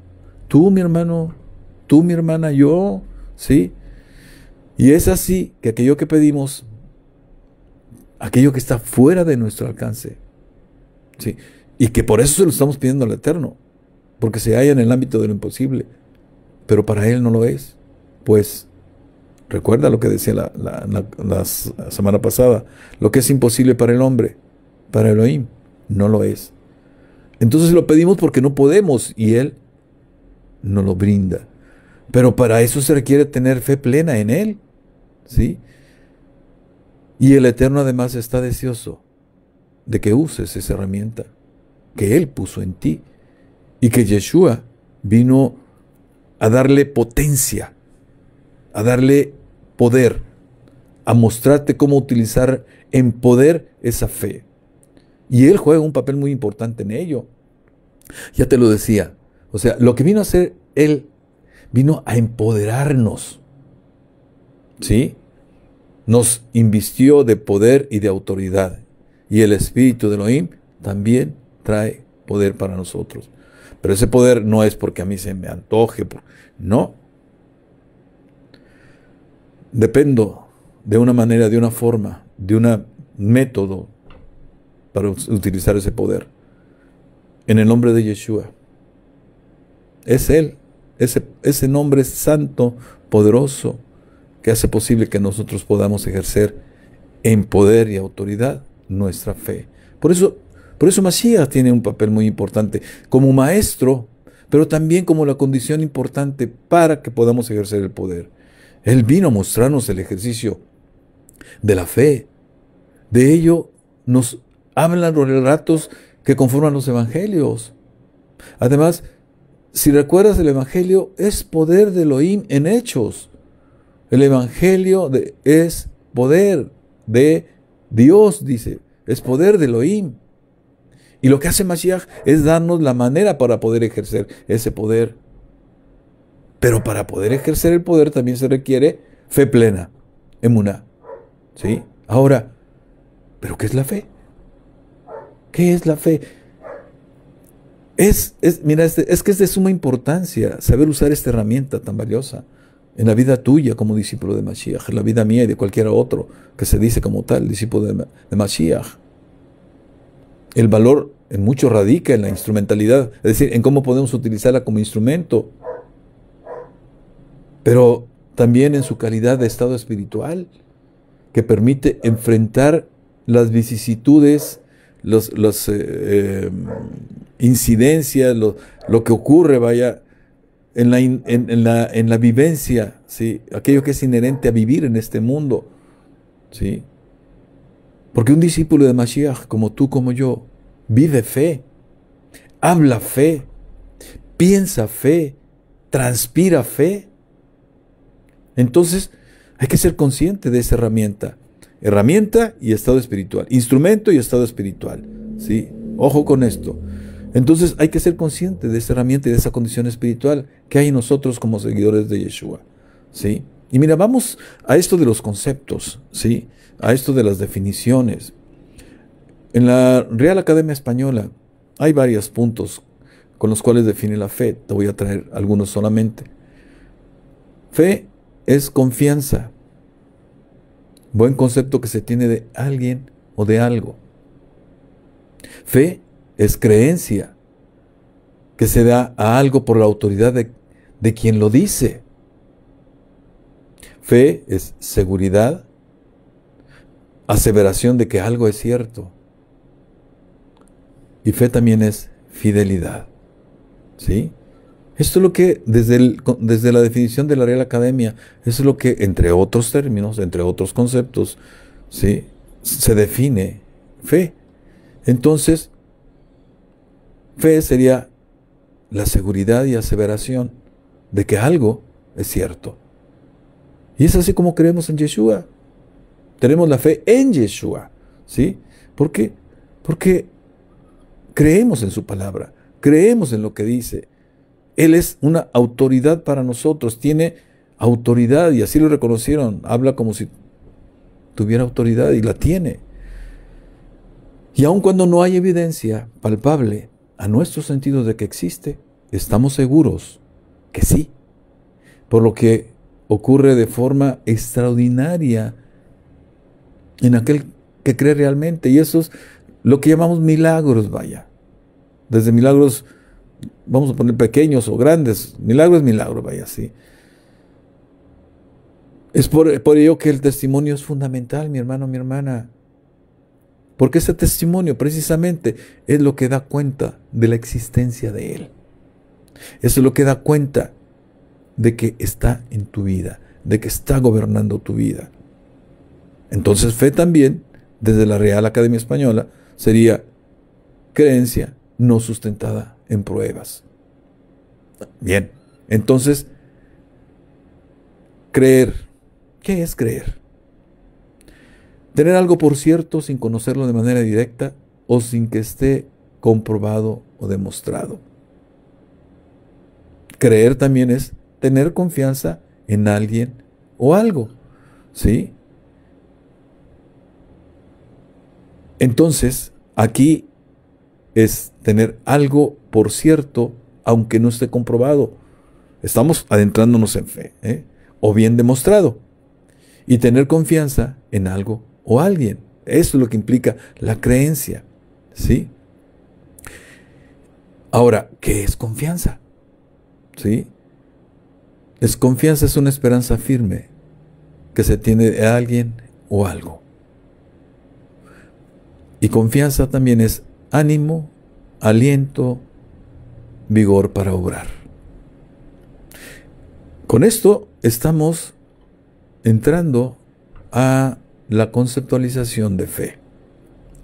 Tú, mi hermano, tú, mi hermana, yo, ¿sí? Y es así que aquello que pedimos, aquello que está fuera de nuestro alcance, ¿sí?, y que por eso se lo estamos pidiendo al Eterno, porque se halla en el ámbito de lo imposible, pero para Él no lo es. Pues recuerda lo que decía la semana pasada: lo que es imposible para el hombre, para Elohim, no lo es. Entonces lo pedimos porque no podemos, y Él nos lo brinda. Pero para eso se requiere tener fe plena en Él, ¿sí? Y el Eterno además está deseoso de que uses esa herramienta que Él puso en ti, y que Yeshua vino a darle potencia, a darle poder, a mostrarte cómo utilizar en poder esa fe. Y Él juega un papel muy importante en ello. Ya te lo decía, o sea, lo que vino a hacer Él, vino a empoderarnos, ¿sí? Nos invistió de poder y de autoridad. Y el Espíritu de Elohim también trae poder para nosotros. Pero ese poder no es porque a mí se me antoje, no. Dependo de una manera, de una forma, de un método para utilizar ese poder. En el nombre de Yeshua. Es Él, ese nombre santo, poderoso, que hace posible que nosotros podamos ejercer en poder y autoridad nuestra fe. Por eso Mashiach tiene un papel muy importante como maestro, pero también como la condición importante para que podamos ejercer el poder. Él vino a mostrarnos el ejercicio de la fe. De ello nos hablan los relatos que conforman los evangelios. Además, si recuerdas, el evangelio es poder de Elohim en hechos. El evangelio es poder de Dios, dice. Es poder de Elohim. Y lo que hace Mashiach es darnos la manera para poder ejercer ese poder. Pero para poder ejercer el poder también se requiere fe plena, emuná, ¿sí? Ahora, ¿pero qué es la fe? ¿Qué es la fe? Mira, es que es de suma importancia saber usar esta herramienta tan valiosa en la vida tuya como discípulo de Mashiach, en la vida mía y de cualquiera otro que se dice como tal, discípulo de Mashiach. El valor en mucho radica en la instrumentalidad, es decir, en cómo podemos utilizarla como instrumento, pero también en su calidad de estado espiritual, que permite enfrentar las vicisitudes, las incidencias, lo que ocurre, vaya, en la vivencia, ¿sí? Aquello que es inherente a vivir en este mundo, ¿sí? Porque un discípulo de Mashiach, como tú, como yo, vive fe, habla fe, piensa fe, transpira fe. Entonces, hay que ser consciente de esa herramienta. Herramienta y estado espiritual. Instrumento y estado espiritual. ¿Sí? Ojo con esto. Entonces, hay que ser consciente de esa herramienta y de esa condición espiritual que hay en nosotros como seguidores de Yeshua. ¿Sí? Y mira, vamos a esto de los conceptos. ¿Sí? A esto de las definiciones. En la Real Academia Española hay varios puntos con los cuales define la fe. Te voy a traer algunos solamente. Fe es confianza. Buen concepto que se tiene de alguien o de algo. Fe es creencia que se da a algo por la autoridad de quien lo dice. Fe es seguridad, aseveración de que algo es cierto. Y fe también es fidelidad. ¿Sí? Esto es lo que, desde la definición de la Real Academia, eso es lo que, entre otros términos, entre otros conceptos, ¿sí?, se define fe. Entonces, fe sería la seguridad y aseveración de que algo es cierto. Y es así como creemos en Yeshua. Tenemos la fe en Yeshua. ¿Sí? ¿Por qué? Porque creemos en su palabra, creemos en lo que dice. Él es una autoridad para nosotros, tiene autoridad y así lo reconocieron. Habla como si tuviera autoridad y la tiene. Y aun cuando no hay evidencia palpable a nuestros sentidos de que existe, estamos seguros que sí. Por lo que ocurre de forma extraordinaria en aquel que cree realmente. Y eso es lo que llamamos milagros, vaya. Desde milagros, vamos a poner pequeños o grandes. Milagro es milagro, vaya, sí. Es por ello que el testimonio es fundamental, mi hermano, mi hermana. Porque ese testimonio precisamente es lo que da cuenta de la existencia de Él. Eso es lo que da cuenta de que está en tu vida, de que está gobernando tu vida. Entonces fe también, desde la Real Academia Española, sería creencia no sustentada en pruebas. Bien, entonces, creer. ¿Qué es creer? Tener algo por cierto sin conocerlo de manera directa o sin que esté comprobado o demostrado. Creer también es tener confianza en alguien o algo, ¿sí? Entonces, aquí es tener algo por cierto, aunque no esté comprobado. Estamos adentrándonos en fe, o bien demostrado. Y tener confianza en algo o alguien. Eso es lo que implica la creencia, ¿sí? Ahora, ¿qué es confianza? ¿Sí? Confianza es una esperanza firme que se tiene de alguien o algo. Y confianza también es ánimo, aliento, vigor para obrar. Con esto estamos entrando a la conceptualización de fe.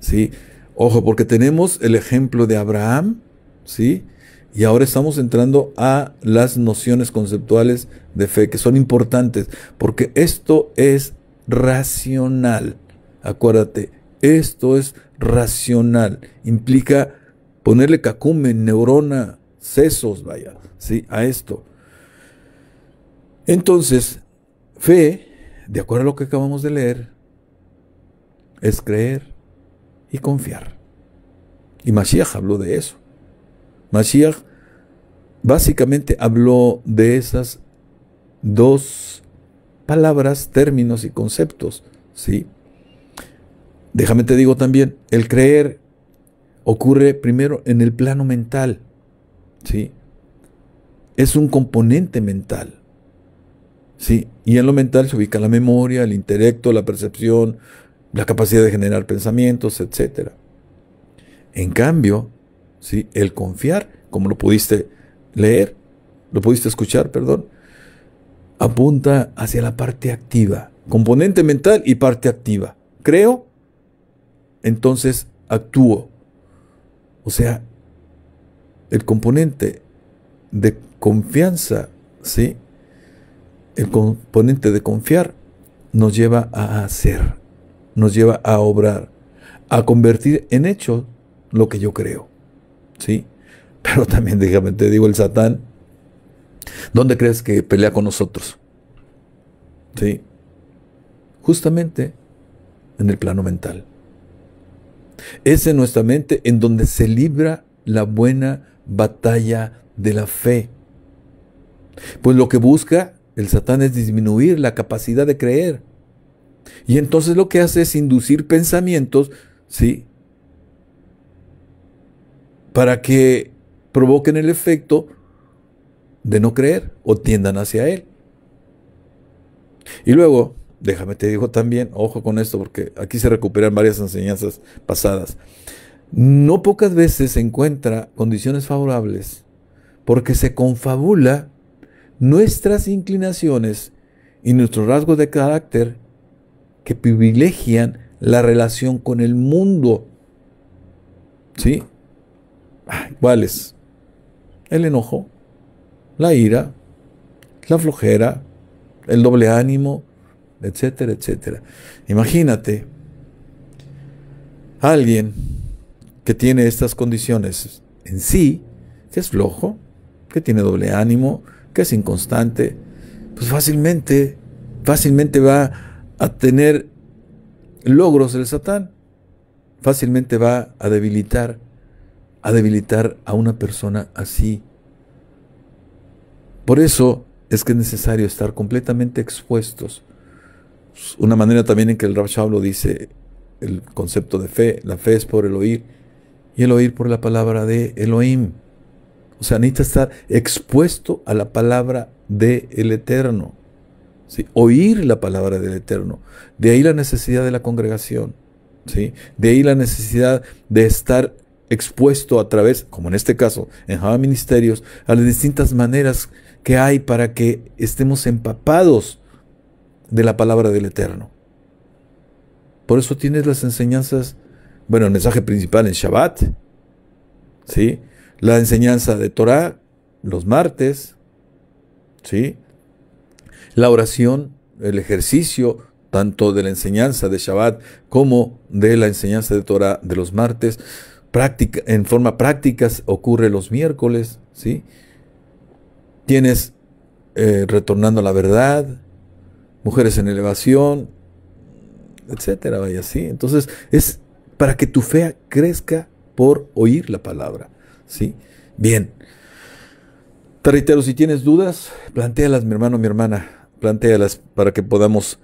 ¿Sí? Ojo, porque tenemos el ejemplo de Abraham, ¿sí? Y ahora estamos entrando a las nociones conceptuales de fe, que son importantes, porque esto es racional. Acuérdate, esto es racional. Implica ponerle cacumen, neurona, sesos, vaya, ¿sí? A esto. Entonces, fe, de acuerdo a lo que acabamos de leer, es creer y confiar. Y Mashiach habló de eso. Mashiach básicamente habló de esas dos palabras, términos y conceptos, ¿sí? Déjame te digo también, el creer ocurre primero en el plano mental, ¿sí? Es un componente mental, ¿sí? Y en lo mental se ubica la memoria, el intelecto, la percepción, la capacidad de generar pensamientos, etc. En cambio, ¿sí?, el confiar, como lo pudiste leer, ¿Lo pudiste escuchar? Perdón. Apunta hacia la parte activa. Componente mental y parte activa. Creo, entonces actúo. O sea, el componente de confianza, ¿sí? El componente de confiar nos lleva a hacer, nos lleva a obrar, a convertir en hecho lo que yo creo, ¿sí? Pero también, déjame te digo, el Satán, ¿dónde crees que pelea con nosotros? ¿Sí? Justamente en el plano mental. Es en nuestra mente en donde se libra la buena batalla de la fe. Pues lo que busca el Satán es disminuir la capacidad de creer. Y entonces lo que hace es inducir pensamientos, ¿sí? Para que provoquen el efecto de no creer o tiendan hacia él. Y luego, déjame te digo también, ojo con esto, porque aquí se recuperan varias enseñanzas pasadas. No pocas veces se encuentra condiciones favorables porque se confabula nuestras inclinaciones y nuestros rasgos de carácter que privilegian la relación con el mundo. ¿Sí? ¿Cuáles? El enojo, la ira, la flojera, el doble ánimo, etcétera, etcétera. Imagínate a alguien que tiene estas condiciones en sí, que es flojo, que tiene doble ánimo, que es inconstante, pues fácilmente va a tener logros del Satán, fácilmente va a debilitar a una persona así. Por eso es que es necesario estar completamente expuestos. Una manera también en que el Rav Shaul lo dice, el concepto de fe, la fe es por el oír, y el oír por la palabra de Elohim. O sea, necesita estar expuesto a la palabra del Eterno. ¿Sí? Oír la palabra del Eterno. De ahí la necesidad de la congregación. ¿Sí? De ahí la necesidad de estar expuesto a través, como en este caso, en Java Ministerios, a las distintas maneras que hay para que estemos empapados de la palabra del Eterno. Por eso tienes las enseñanzas, bueno, el mensaje principal en Shabbat, ¿sí? La enseñanza de Torah los martes, ¿sí? La oración, el ejercicio, tanto de la enseñanza de Shabbat como de la enseñanza de Torah de los martes, en forma práctica ocurre los miércoles, ¿sí? Tienes retornando a la verdad, mujeres en elevación, etcétera, vaya así. Entonces, es para que tu fe crezca por oír la palabra, ¿sí? Bien. Te reitero, si tienes dudas, plantéalas, mi hermano, mi hermana, plantéalas para que podamos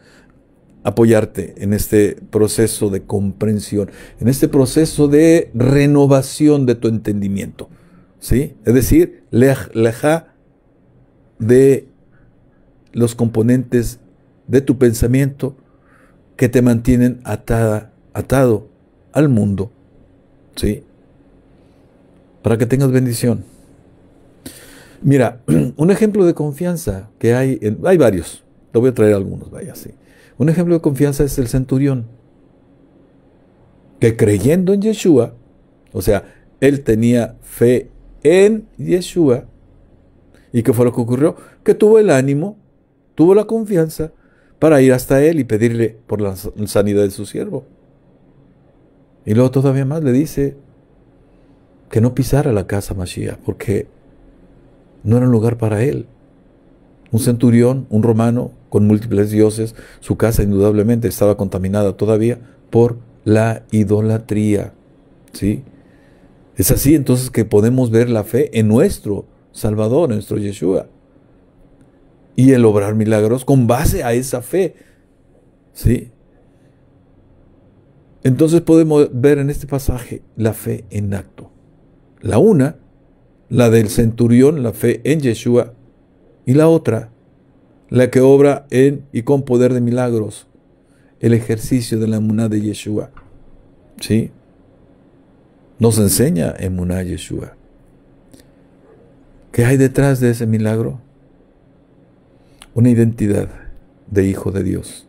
apoyarte en este proceso de comprensión, en este proceso de renovación de tu entendimiento, ¿sí? Es decir, lejá de los componentes de tu pensamiento que te mantienen atado al mundo, ¿sí? Para que tengas bendición. Mira, un ejemplo de confianza que hay varios, te voy a traer algunos, vaya así. Un ejemplo de confianza es el centurión, que creyendo en Yeshua, o sea, él tenía fe en Yeshua, ¿y qué fue lo que ocurrió? Que tuvo el ánimo, tuvo la confianza para ir hasta él y pedirle por la sanidad de su siervo. Y luego todavía más le dice que no pisara la casa Mashiach, porque no era un lugar para él. Un centurión, un romano con múltiples dioses, su casa indudablemente estaba contaminada todavía por la idolatría, ¿sí? Es así entonces que podemos ver la fe en nuestro Salvador, en nuestro Yeshua, y el obrar milagros con base a esa fe, ¿sí? Entonces podemos ver en este pasaje la fe en acto. La del centurión, la fe en Yeshua, y la otra, la que obra en y con poder de milagros, el ejercicio de la emuná de Yeshua, ¿sí? Nos enseña emuná Yeshua. ¿Qué hay detrás de ese milagro? Una identidad de hijo de Dios.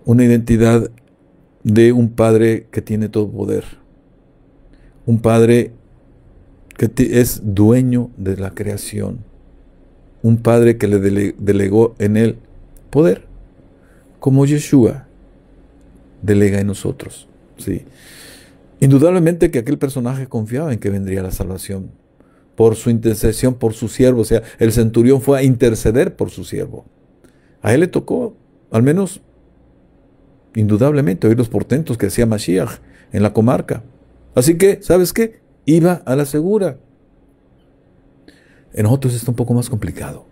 Una identidad de un Padre que tiene todo poder. Un Padre que es dueño de la creación. Un Padre que le delegó en él poder. Como Yeshua delega en nosotros. Sí. Indudablemente que aquel personaje confiaba en que vendría la salvación por su intercesión, por su siervo. O sea, el centurión fue a interceder por su siervo. A él le tocó, al menos, indudablemente, oír los portentos que hacía Mashiach en la comarca. Así que, ¿sabes qué? Iba a la segura. En nosotros está un poco más complicado.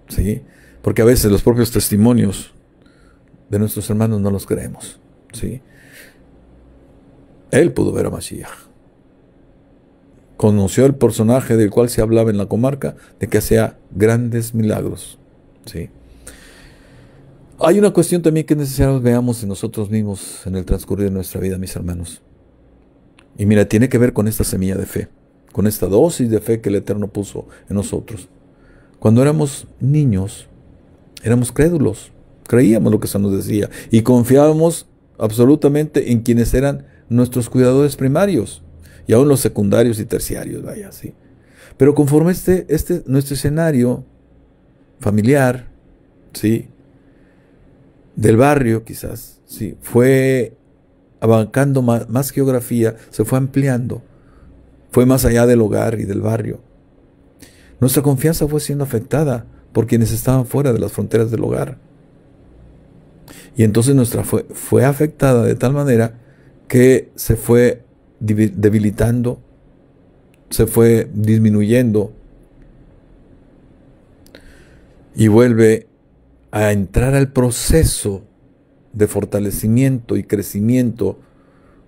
¿Sí? Porque a veces los propios testimonios de nuestros hermanos no los creemos. ¿Sí? Él pudo ver a Mashiach. Conoció el personaje del cual se hablaba en la comarca, de que hacía grandes milagros. ¿Sí? Hay una cuestión también que es necesario veamos en nosotros mismos en el transcurrir de nuestra vida, mis hermanos. Y mira, tiene que ver con esta semilla de fe, con esta dosis de fe que el Eterno puso en nosotros. Cuando éramos niños, éramos crédulos, creíamos lo que se nos decía y confiábamos absolutamente en quienes eran nuestros cuidadores primarios y aún los secundarios y terciarios, vaya, sí. Pero conforme nuestro escenario familiar, sí, del barrio quizás, sí, fue abarcando más geografía, se fue ampliando, fue más allá del hogar y del barrio. Nuestra confianza fue siendo afectada por quienes estaban fuera de las fronteras del hogar. Y entonces nuestra fue afectada de tal manera que se fue debilitando, se fue disminuyendo y vuelve a entrar al proceso de fortalecimiento y crecimiento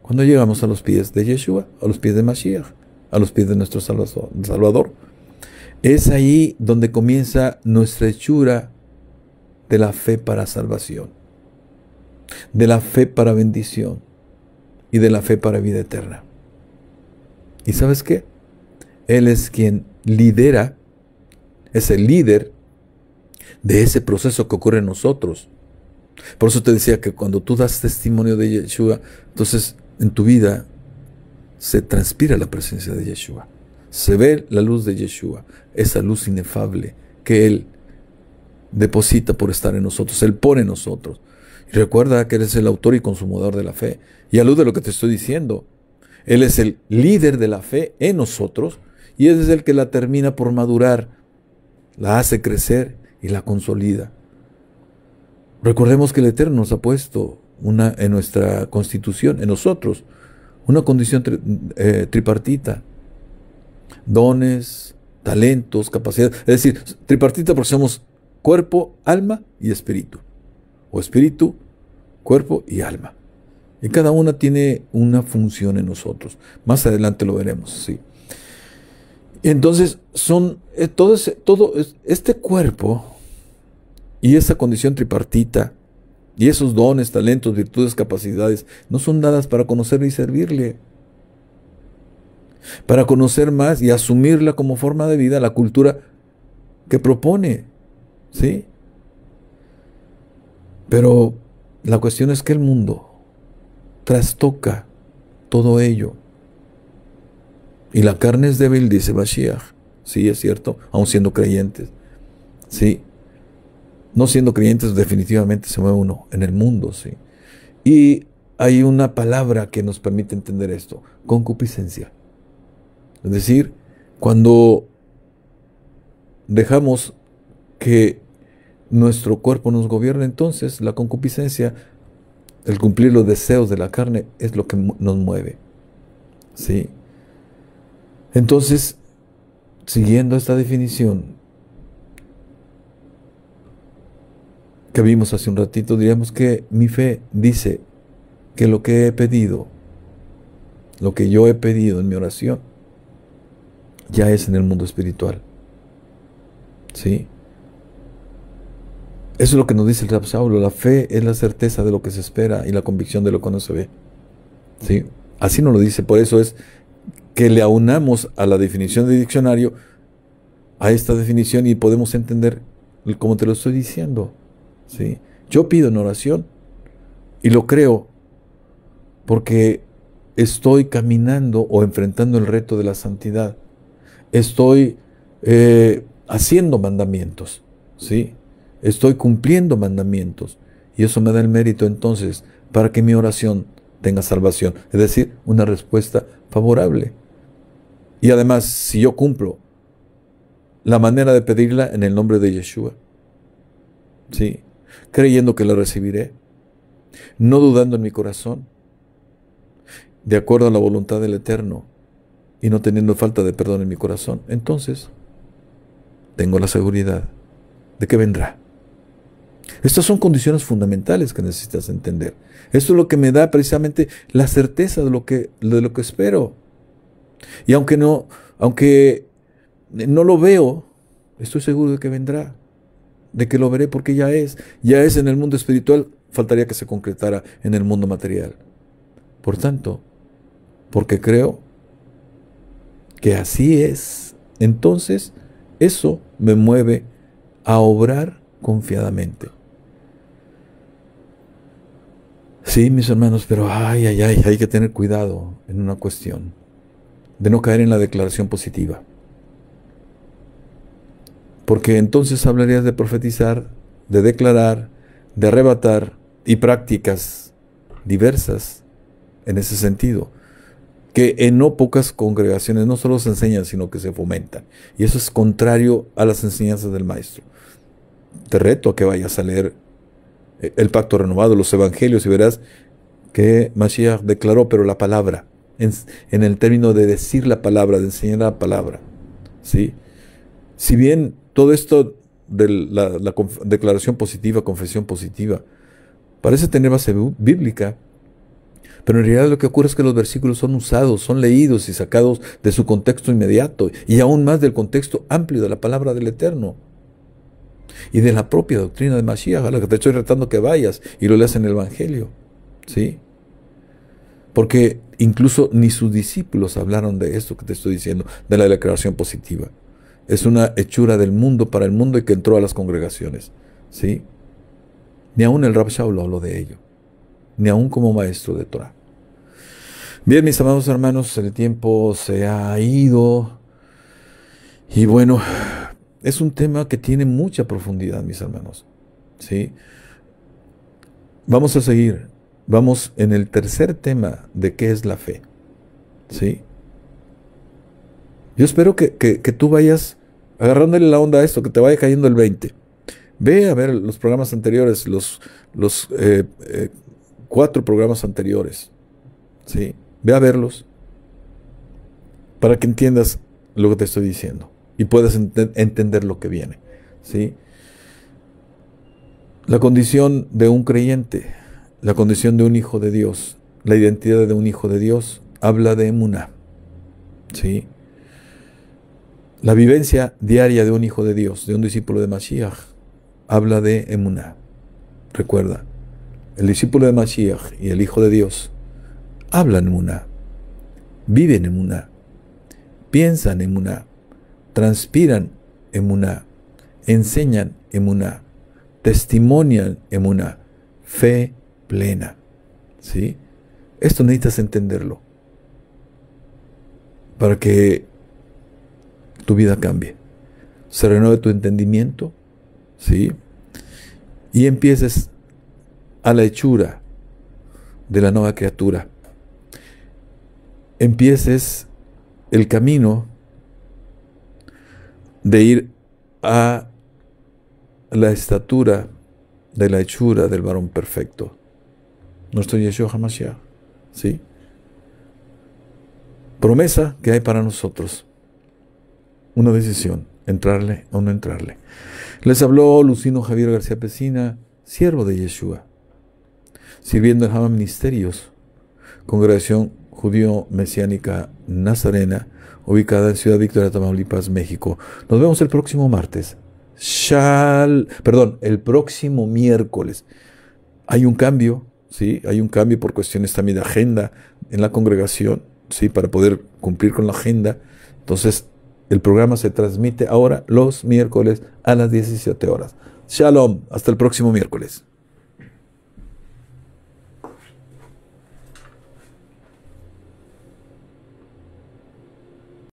cuando llegamos a los pies de Yeshua, a los pies de Mashiach, a los pies de nuestro Salvador. Es ahí donde comienza nuestra hechura de la fe para salvación, de la fe para bendición y de la fe para vida eterna. ¿Y sabes qué? Él es quien lidera, es el líder de ese proceso que ocurre en nosotros. Por eso te decía que cuando tú das testimonio de Yeshua, entonces en tu vida se transpira la presencia de Yeshua. Se ve la luz de Yeshua, esa luz inefable que Él deposita por estar en nosotros. Él pone en nosotros. Y recuerda que Él es el autor y consumador de la fe. Y a luz de lo que te estoy diciendo, Él es el líder de la fe en nosotros y Él es el que la termina por madurar, la hace crecer y la consolida. Recordemos que el Eterno nos ha puesto en nuestra constitución, en nosotros, una condición tripartita. Dones, talentos, capacidades. Es decir, tripartita porque somos cuerpo, alma y espíritu. O espíritu, cuerpo y alma. Y cada una tiene una función en nosotros. Más adelante lo veremos, sí. Entonces, todo este cuerpo y esa condición tripartita y esos dones, talentos, virtudes, capacidades no son dadas para conocerle y servirle, para conocer más y asumirla como forma de vida, la cultura que propone, ¿sí? Pero la cuestión es que el mundo trastoca todo ello. Y la carne es débil, dice Mashiach. Sí, es cierto, aun siendo creyentes. Sí. No siendo creyentes, definitivamente se mueve uno en el mundo, sí. Y hay una palabra que nos permite entender esto: concupiscencia. Es decir, cuando dejamos que nuestro cuerpo nos gobierne, entonces la concupiscencia, el cumplir los deseos de la carne, es lo que nos mueve. ¿Sí? Entonces, siguiendo esta definición que vimos hace un ratito, diríamos que mi fe dice que lo que he pedido, lo que yo he pedido en mi oración, ya es en el mundo espiritual. ¿Sí? Eso es lo que nos dice el Rab Saulo. La fe es la certeza de lo que se espera y la convicción de lo que no se ve. ¿Sí? Así nos lo dice. Por eso es que le aunamos a la definición del diccionario a esta definición y podemos entender como te lo estoy diciendo, ¿sí? Yo pido en oración y lo creo porque estoy caminando o enfrentando el reto de la santidad. Estoy haciendo mandamientos, ¿sí? Estoy cumpliendo mandamientos y eso me da el mérito entonces para que mi oración tenga salvación, es decir, una respuesta favorable. Y además, si yo cumplo la manera de pedirla en el nombre de Yeshua, ¿sí? Creyendo que la recibiré, no dudando en mi corazón, de acuerdo a la voluntad del Eterno y no teniendo falta de perdón en mi corazón, entonces tengo la seguridad de que vendrá. Estas son condiciones fundamentales que necesitas entender. Esto es lo que me da precisamente la certeza de lo que espero. Y aunque no lo veo, estoy seguro de que vendrá, de que lo veré porque ya es en el mundo espiritual, faltaría que se concretara en el mundo material. Por tanto, porque creo que así es, entonces eso me mueve a obrar confiadamente. Sí, mis hermanos, pero hay que tener cuidado en una cuestión, de no caer en la declaración positiva. Porque entonces hablarías de profetizar, de declarar, de arrebatar y prácticas diversas en ese sentido, que en no pocas congregaciones no solo se enseñan, sino que se fomentan. Y eso es contrario a las enseñanzas del Maestro. Te reto a que vayas a leer el Pacto Renovado, los Evangelios, y verás que Mashiach declaró, pero la palabra, en el término de decir la palabra, de enseñar la palabra, ¿sí? Si bien todo esto de la declaración positiva, confesión positiva, parece tener base bíblica, pero en realidad lo que ocurre es que los versículos son usados, son leídos y sacados de su contexto inmediato, y aún más del contexto amplio de la palabra del Eterno, y de la propia doctrina de Mashiach, a la que te estoy retando que vayas y lo leas en el Evangelio, ¿sí? Porque incluso ni sus discípulos hablaron de esto que te estoy diciendo, de la declaración positiva. Es una hechura del mundo para el mundo y que entró a las congregaciones, ¿sí? Ni aún el Rab Shaul habló de ello, ni aún como maestro de Torah. Bien, mis amados hermanos, el tiempo se ha ido y bueno, es un tema que tiene mucha profundidad, mis hermanos, ¿sí? Vamos a seguir. Vamos en el tercer tema de qué es la fe, ¿sí? Yo espero que tú vayas agarrándole la onda a esto, que te vaya cayendo el 20. Ve a ver los programas anteriores, los 4 programas anteriores, ¿sí? Ve a verlos para que entiendas lo que te estoy diciendo y puedas entender lo que viene, ¿sí? La condición de un creyente, la condición de un hijo de Dios, la identidad de un hijo de Dios, habla de emuná, ¿sí? La vivencia diaria de un hijo de Dios, de un discípulo de Mashiach, habla de emuná. Recuerda, el discípulo de Mashiach y el hijo de Dios hablan emuná, viven emuná, piensan emuná, transpiran emuná, enseñan emuná, testimonian emuná, fe plena, ¿sí? Esto necesitas entenderlo para que tu vida cambie, se renueve tu entendimiento, ¿sí? Y empieces a la hechura de la nueva criatura. Empieces el camino de ir a la estatura de la hechura del varón perfecto, nuestro Yeshua HaMashiach, ¿sí? Promesa que hay para nosotros. Una decisión, entrarle o no entrarle. Les habló Lucino Javier García Pesina, siervo de Yeshua, sirviendo en Hama Ministerios, congregación judío-mesiánica nazarena, ubicada en Ciudad Victoria, Tamaulipas, México. Nos vemos el próximo martes. El próximo miércoles. Hay un cambio, ¿sí? Hay un cambio por cuestiones también de agenda en la congregación, ¿sí? Para poder cumplir con la agenda. Entonces, El programa se transmite ahora los miércoles a las 17 horas. Shalom, hasta el próximo miércoles.